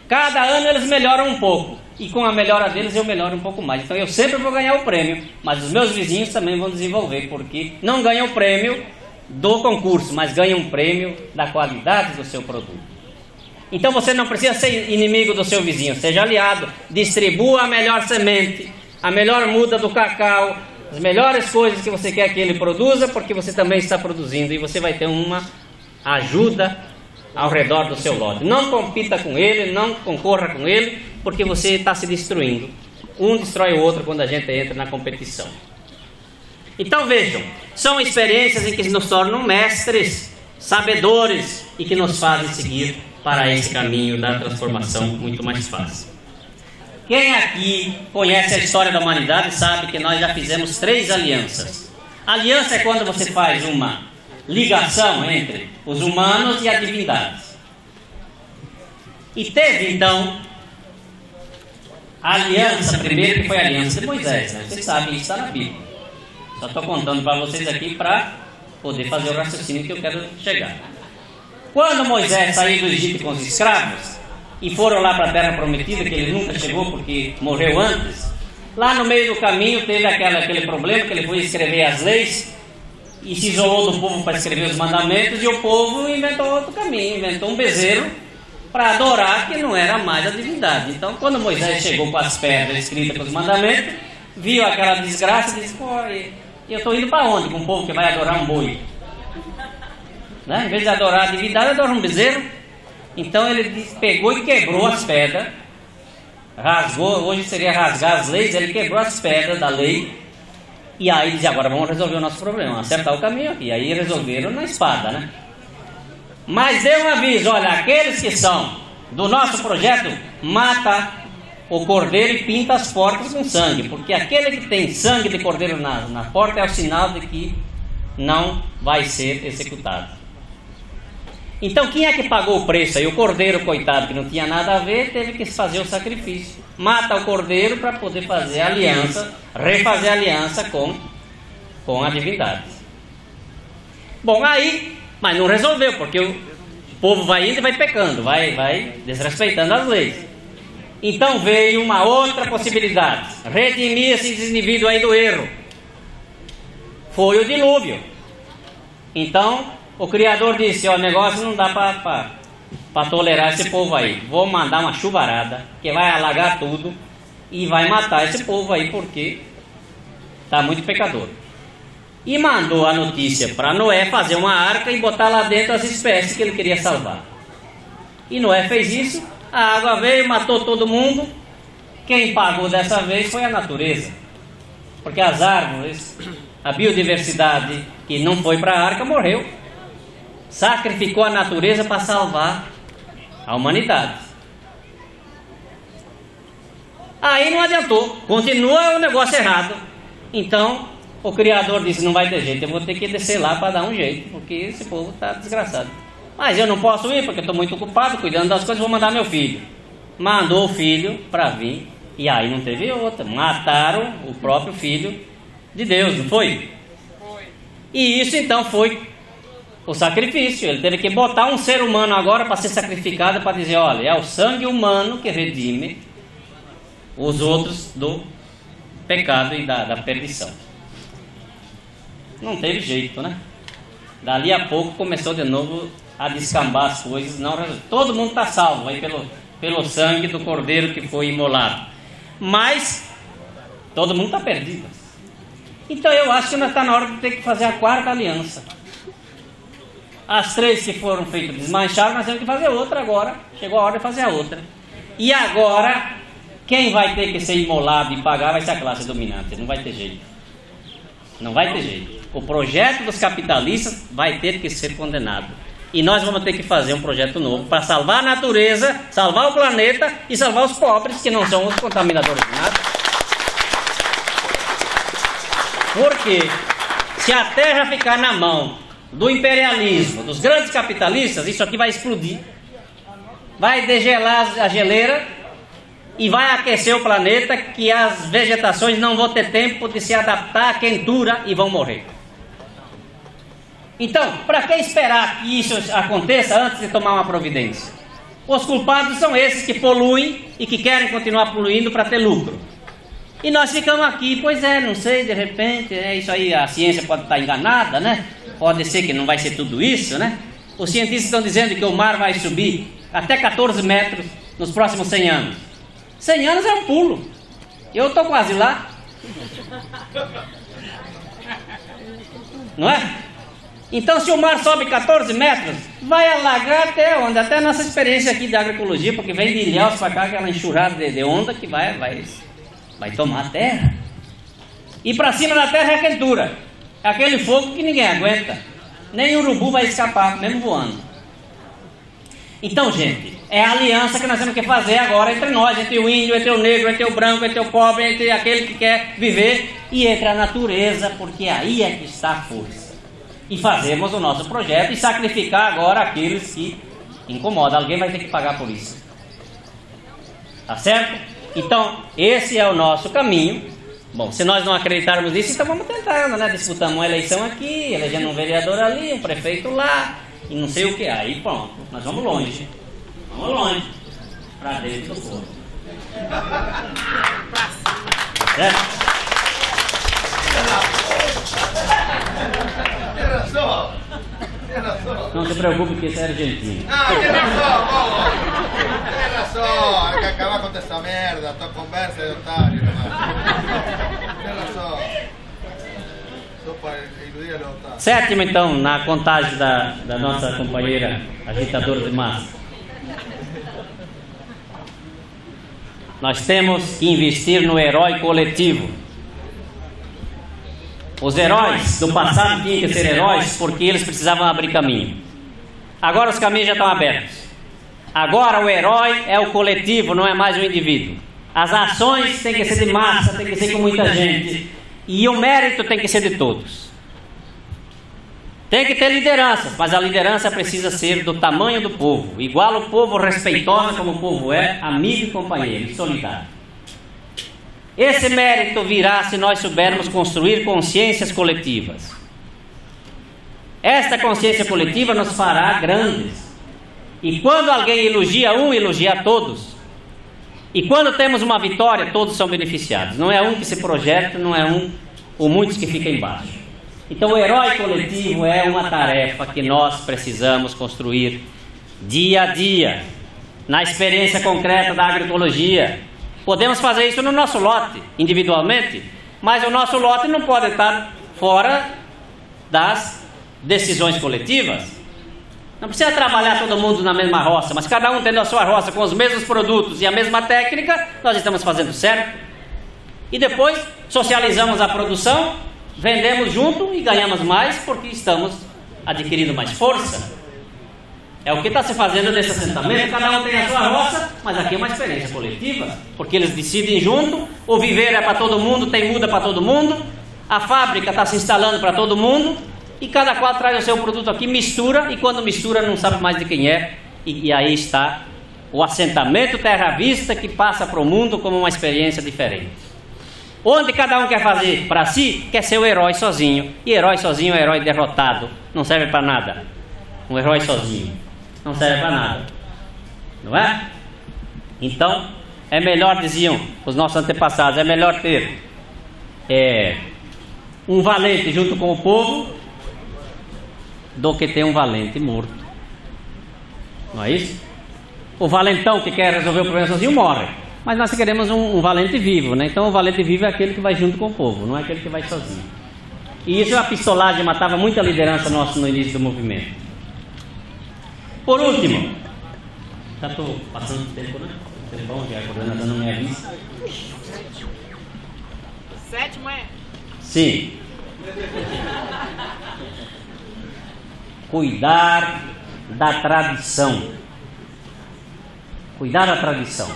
S1: Cada ano eles melhoram um pouco. E com a melhora deles eu melhoro um pouco mais. Então eu sempre vou ganhar o prêmio. Mas os meus vizinhos também vão desenvolver. Porque não ganham o prêmio do concurso, mas ganham um prêmio da qualidade do seu produto. Então você não precisa ser inimigo do seu vizinho. Seja aliado. Distribua a melhor semente, a melhor muda do cacau, as melhores coisas que você quer que ele produza, porque você também está produzindo e você vai ter uma ajuda ao redor do seu lote. Não compita com ele, não concorra com ele, porque você está se destruindo. Um destrói o outro quando a gente entra na competição. Então vejam, são experiências em que nos tornam mestres, sabedores e que nos fazem seguir para esse caminho da transformação muito mais fácil. Quem aqui conhece a história da humanidade sabe que nós já fizemos 3 alianças. Aliança é quando você faz uma ligação entre os humanos e a divindade. E teve então a aliança primeiro, que foi a aliança de Moisés, né? Vocês sabem, isso está na Bíblia. Só estou contando para vocês aqui para poder fazer o raciocínio que eu quero chegar. Quando Moisés saiu do Egito com os escravos e foram lá para a Terra Prometida, que ele nunca chegou porque morreu antes, lá no meio do caminho teve aquele problema, que ele foi escrever as leis e se isolou do povo para escrever os mandamentos, e o povo inventou outro caminho, inventou um bezerro para adorar, que não era mais a divindade. Então quando Moisés chegou com as pedras escritas com os mandamentos, viu aquela desgraça e disse, pô, eu estou indo para onde com um povo que vai adorar um boi? Né? Em vez de adorar a divindade, adora um bezerro. Então ele pegou e quebrou as pedras, rasgou, hoje seria rasgar as leis, ele quebrou as pedras da lei E aí dizia, agora vamos resolver o nosso problema, acertar o caminho. E aí resolveram na espada, né? Mas deu um aviso, olha, aqueles que são do nosso projeto, mata o cordeiro e pinta as portas com sangue, porque aquele que tem sangue de cordeiro na porta é o sinal de que não vai ser executado. Então quem é que pagou o preço aí? O cordeiro, coitado, que não tinha nada a ver, teve que fazer o sacrifício. Mata o cordeiro para poder fazer aliança, refazer aliança com a divindade. Bom, aí, mas não resolveu, porque o povo vai indo e vai pecando, vai desrespeitando as leis. Então veio uma outra possibilidade, redimir esse indivíduo aí do erro. Foi o dilúvio. Então o Criador disse, ó, o negócio não dá para tolerar esse povo aí. Vou mandar uma chuvarada que vai alagar tudo e vai matar esse povo aí porque está muito pecador. E mandou a notícia para Noé fazer uma arca e botar lá dentro as espécies que ele queria salvar. E Noé fez isso, a água veio, matou todo mundo. Quem pagou dessa vez foi a natureza. Porque as árvores, a biodiversidade que não foi para a arca morreu. Sacrificou a natureza para salvar a humanidade. Aí não adiantou, continua o negócio errado. Então o Criador disse, não vai ter jeito, eu vou ter que descer lá para dar um jeito, porque esse povo está desgraçado. Mas eu não posso ir porque estou muito ocupado cuidando das coisas, vou mandar meu filho. Mandou o filho para vir, e aí não teve outra, mataram o próprio filho de Deus, não foi? Foi. E isso então foi o sacrifício. Ele teve que botar um ser humano agora para ser sacrificado, para dizer, olha, é o sangue humano que redime os outros do pecado e da perdição. Não teve jeito, né? Dali a pouco começou de novo a descambar as coisas. Não, todo mundo está salvo aí pelo sangue do cordeiro que foi imolado. Mas todo mundo está perdido. Então eu acho que nós está na hora de ter que fazer a quarta aliança. As três que foram feitas desmancharam, nós temos que fazer outra agora. Chegou a hora de fazer a outra. E agora, quem vai ter que ser imolado e pagar vai ser a classe dominante. Não vai ter jeito. Não vai ter jeito. O projeto dos capitalistas vai ter que ser condenado. E nós vamos ter que fazer um projeto novo para salvar a natureza, salvar o planeta e salvar os pobres, que não são os contaminadores de nada. Porque se a terra ficar na mão do imperialismo, dos grandes capitalistas, isso aqui vai explodir. Vai degelar a geleira e vai aquecer o planeta, que as vegetações não vão ter tempo de se adaptar à quentura e vão morrer. Então, para que esperar que isso aconteça antes de tomar uma providência? Os culpados são esses que poluem e que querem continuar poluindo para ter lucro. E nós ficamos aqui, pois é, não sei, de repente, isso aí, a ciência pode estar enganada, né? Pode ser que não vai ser tudo isso, né? Os cientistas estão dizendo que o mar vai subir até 14 metros nos próximos 100 anos. 100 anos é um pulo. Eu estou quase lá. Não é? Então, se o mar sobe 14 metros, vai alagar até onde? Até a nossa experiência aqui de agroecologia, porque vem de Ilhéus para cá, aquela enxurrada de onda que vai tomar a terra. E para cima da terra é a quentura. É aquele fogo que ninguém aguenta. Nem o urubu vai escapar, mesmo voando. Então, gente, é a aliança que nós temos que fazer agora entre nós, entre o índio, entre o negro, entre o branco, entre o pobre, entre aquele que quer viver e entre a natureza, porque aí é que está a força. E fazermos o nosso projeto e sacrificar agora aqueles que incomodam. Alguém vai ter que pagar por isso. Tá certo? Então, esse é o nosso caminho. Bom, se nós não acreditarmos nisso, então vamos tentando, né? Disputamos uma eleição aqui, elegendo um vereador ali, um prefeito lá, e não sei o que. Aí pronto, nós vamos longe. Vamos longe. Para dentro do povo. Certo? Não se preocupe que isso é argentino.
S3: No, tiene razón, bobo. Tiene razón. Hay que acabar con esa merda. Toda conversa de otario. Tiene razón. Só para iludir a otário.
S1: Sétimo, então, na contagem da nossa companheira agitadora de massa. Nós temos que investir no herói coletivo. Os heróis do passado tinham que ser heróis porque eles precisavam abrir caminho. Agora os caminhos já estão abertos. Agora o herói é o coletivo, não é mais o indivíduo. As ações têm que ser de massa, têm que ser com muita gente. E o mérito tem que ser de todos. Tem que ter liderança, mas a liderança precisa ser do tamanho do povo. Igual o povo, respeitosa como o povo é, amigo e companheiro, e solidário. Esse mérito virá se nós soubermos construir consciências coletivas. Esta consciência coletiva nos fará grandes. E quando alguém elogia um, elogia a todos. E quando temos uma vitória, todos são beneficiados. Não é um que se projeta, não é um ou muitos que ficam embaixo. Então o herói coletivo é uma tarefa que nós precisamos construir dia a dia, na experiência concreta da agroecologia. Podemos fazer isso no nosso lote, individualmente, mas o nosso lote não pode estar fora das decisões coletivas. Não precisa trabalhar todo mundo na mesma roça, mas cada um tendo a sua roça com os mesmos produtos e a mesma técnica, nós estamos fazendo certo. E depois socializamos a produção, vendemos junto e ganhamos mais porque estamos adquirindo mais força. É o que está se fazendo nesse assentamento. Cada um tem a sua roça, mas aqui é uma experiência coletiva, porque eles decidem junto. O viveiro é para todo mundo, tem muda para todo mundo, a fábrica está se instalando para todo mundo. E cada qual traz o seu produto aqui, mistura, e quando mistura não sabe mais de quem é. E aí está o assentamento Terra Vista, que passa para o mundo como uma experiência diferente. Onde cada um quer fazer para si, quer ser o herói sozinho. E herói sozinho é herói derrotado, não serve para nada. Um herói sozinho não serve para nada, não é? Então, é melhor, diziam os nossos antepassados, é melhor ter um valente junto com o povo do que ter um valente morto. Não é isso? O valentão que quer resolver o problema sozinho morre. Mas nós queremos um valente vivo, né? Então o valente vivo é aquele que vai junto com o povo, não é aquele que vai sozinho. E isso é uma pistolagem, matava muita liderança nossa no início do movimento. Por último, já estou passando o tempo, né? O tempão que a coordenadora não me avisa.
S2: O sétimo é?
S1: Sim. Cuidar da tradição. Cuidar da tradição.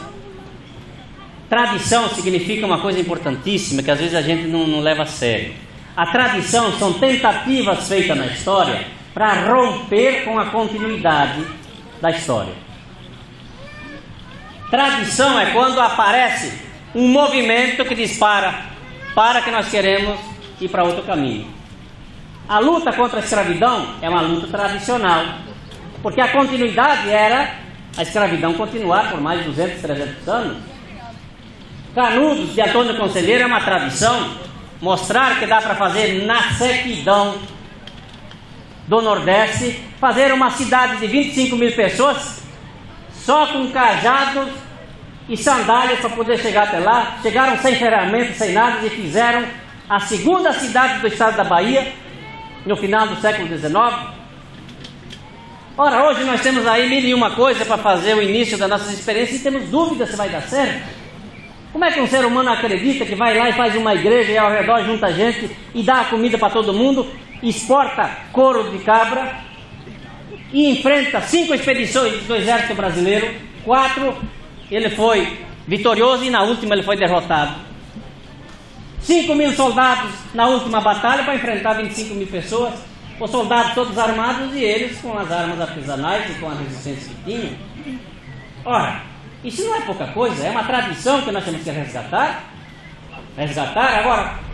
S1: Tradição significa uma coisa importantíssima que às vezes a gente não leva a sério. A tradição são tentativas feitas na história para romper com a continuidade da história. Tradição é quando aparece um movimento que diz para que nós queremos ir para outro caminho. A luta contra a escravidão é uma luta tradicional, porque a continuidade era a escravidão continuar por mais de 200, 300 anos. Canudos de Antônio Conselheiro é uma tradição, mostrar que dá para fazer na sequidão do Nordeste, fazer uma cidade de 25 mil pessoas, só com cajados e sandálias para poder chegar até lá. Chegaram sem ferramentas, sem nada, e fizeram a segunda cidade do estado da Bahia, no final do século XIX. Ora, hoje nós temos aí 1001 coisa para fazer o início das nossas experiências e temos dúvidas se vai dar certo. Como é que um ser humano acredita que vai lá e faz uma igreja e ao redor junta gente e dá a comida para todo mundo, exporta couro de cabra e enfrenta 5 expedições do exército brasileiro, 4 ele foi vitorioso e na última ele foi derrotado. 5 mil soldados na última batalha para enfrentar 25 mil pessoas, os soldados todos armados e eles com as armas artesanais e com a resistência que tinham. Ora, isso não é pouca coisa, é uma tradição que nós temos que resgatar. Agora,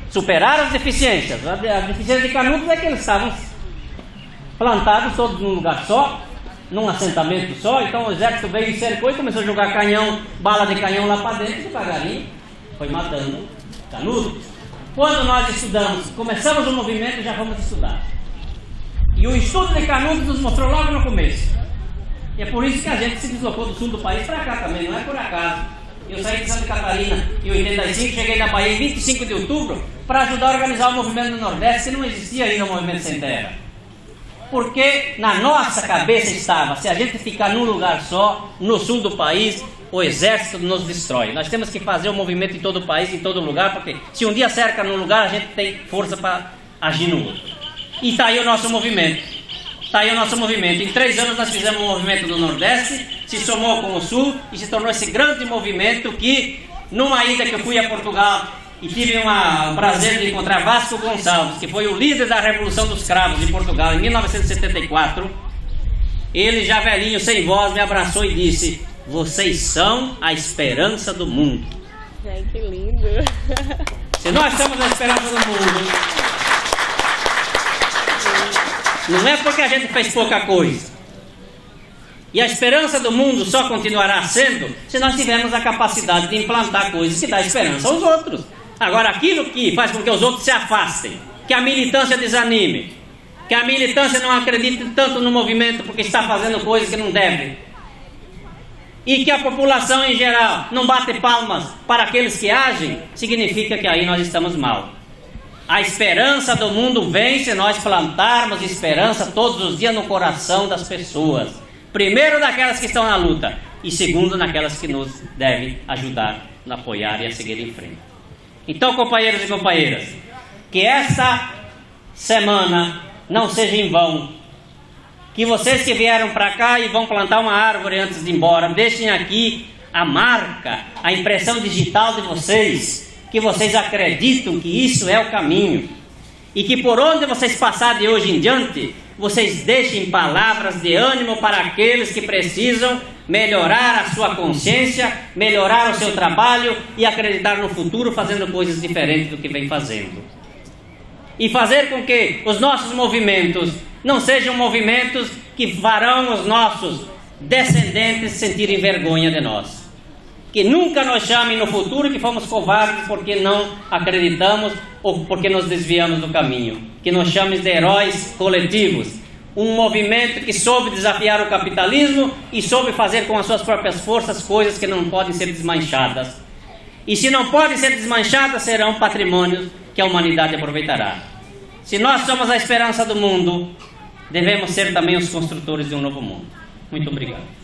S1: superar as deficiências. As deficiências de Canudos é que eles estavam plantados todos num lugar só, num assentamento só. Então o exército veio e cercou e começou a jogar canhão, bala de canhão lá para dentro e devagarinho foi matando Canudos. Quando nós estudamos, começamos o movimento, já vamos estudar. E o estudo de Canudos nos mostrou logo no começo. E é por isso que a gente se deslocou do sul do país para cá também, não é por acaso. Eu saí de Santa Catarina em 85, cheguei na Bahia em 25 de outubro para ajudar a organizar o movimento no Nordeste, que não existia ainda o movimento sem terra. porque na nossa cabeça estava, se a gente ficar num lugar só, no sul do país, o exército nos destrói. Nós temos que fazer um movimento em todo o país, em todo lugar, porque se um dia cerca num lugar, a gente tem força para agir no outro. E está aí o nosso movimento. Está aí o nosso movimento. Em 3 anos nós fizemos um movimento no Nordeste, se somou com o Sul e se tornou esse grande movimento que, numa ida que eu fui a Portugal e tive o prazer de encontrar Vasco Gonçalves, que foi o líder da Revolução dos Cravos em Portugal em 1974, ele já velhinho, sem voz, me abraçou e disse: vocês são a esperança do mundo.
S4: Ai, que lindo.
S1: Se nós somos a esperança do mundo, não é porque a gente fez pouca coisa. E a esperança do mundo só continuará sendo se nós tivermos a capacidade de implantar coisas que dão esperança aos outros. Agora, aquilo que faz com que os outros se afastem, que a militância desanime, que a militância não acredite tanto no movimento porque está fazendo coisas que não deve, e que a população em geral não bate palmas para aqueles que agem, significa que aí nós estamos mal. A esperança do mundo vem se nós plantarmos esperança todos os dias no coração das pessoas. Primeiro daquelas que estão na luta e segundo naquelas que nos devem ajudar, apoiar e a seguir em frente. Então, companheiros e companheiras, que esta semana não seja em vão. Que vocês que vieram para cá e vão plantar uma árvore antes de ir embora, deixem aqui a marca, a impressão digital de vocês, que vocês acreditam que isso é o caminho. E que por onde vocês passarem de hoje em diante, vocês deixem palavras de ânimo para aqueles que precisam melhorar a sua consciência, melhorar o seu trabalho e acreditar no futuro fazendo coisas diferentes do que vem fazendo. E fazer com que os nossos movimentos não sejam movimentos que farão os nossos descendentes sentirem vergonha de nós. Que nunca nos chamem no futuro que fomos covardes porque não acreditamos ou porque nos desviamos do caminho. Que nos chamem de heróis coletivos. Um movimento que soube desafiar o capitalismo e soube fazer com as suas próprias forças coisas que não podem ser desmanchadas. E se não podem ser desmanchadas, serão patrimônios que a humanidade aproveitará. Se nós somos a esperança do mundo, devemos ser também os construtores de um novo mundo. Muito obrigado.